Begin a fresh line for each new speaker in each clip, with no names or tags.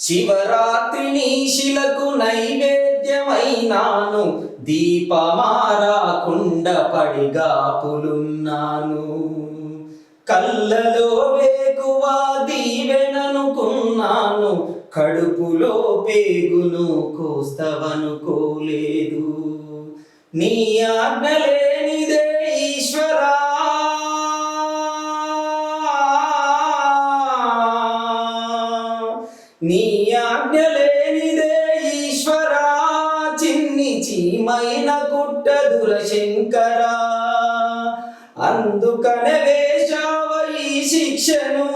శివరాత్రి శిలకు నైవేద్యమైనాను, దీపమారాకుండ పడిగాపులున్నాను. కళ్ళలో వేకువా దీవెననుకున్నాను, కడుపులో పేగును కోస్తవనుకోలేదు. నీ ఆజ్ఞ లేనిదే ఈశ్వరా, నీ ఆజ్ఞ లేనిదే ఈశ్వరా, చిన్ని చీమైన గుట్టదుర శంకరా. అందుకనే వేశావ ఈ శిక్షను,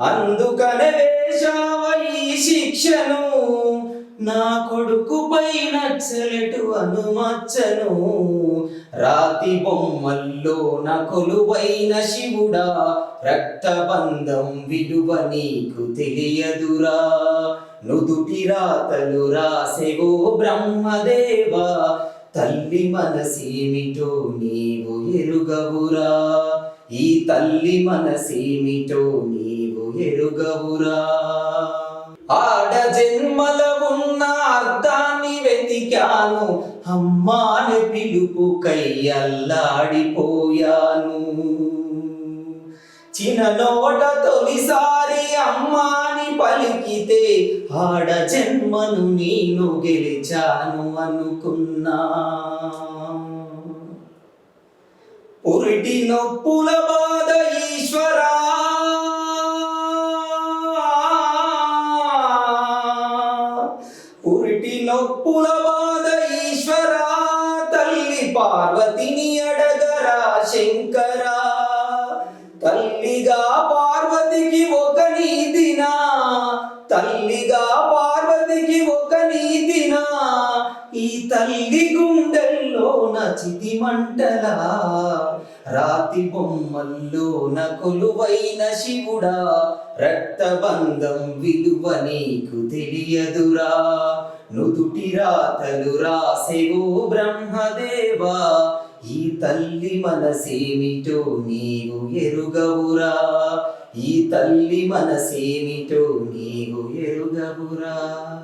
అందుకనే వేశావ ఈ శిక్షను. నా కొడుకుపై నచ్చలెటు అనుమచ్చను, రాతి బొమ్మల్లో నా కొలువైన శివుడా. రక్తబంధం విలువ నీకు తెలియదురా, నుదుటి రాతలు రాసెవో బ్రహ్మదేవా. తల్లి మనసేమిటో నీవు ఎరుగవురా, ఈ తల్లి మనసేమిటో నీవు ఎరుగవురా. ఆడ జన్మల ఉన్న అర్థాన్ని వెతికాను, అమ్మాని పిలుపుకై అల్లాడిపోయాను. చిన్ననోట తొలిసారి అమ్మాని పలికితే, ఆడ జన్మను నేను గెలిచాను అనుకున్నా. పురిటి నొప్పుల బాధ ఈశ్వరా, పురిటి నొప్పుల బాధ ఈశ్వరా. తల్లి పార్వతిని అడగరా శంకరా, తల్లిగా పార్వతికి ఒక నీతినా, తల్లిగా పార్వతికి ఒక నీతినా. ఈ తల్లి గుండెల్లో నచితి మంటలా, రాతి బొమ్మల్లో కొలువైన శివుడా. రక్తబంధం విలువ నీకు తెలియదురా, నుదుటి రాతలు రాసెవో బ్రహ్మదేవా. ఈ తల్లి మనసేమిటో నీవు ఎరుగవురా, ఈ తల్లి మనసేమిటో నీవు ఎరుగవురా.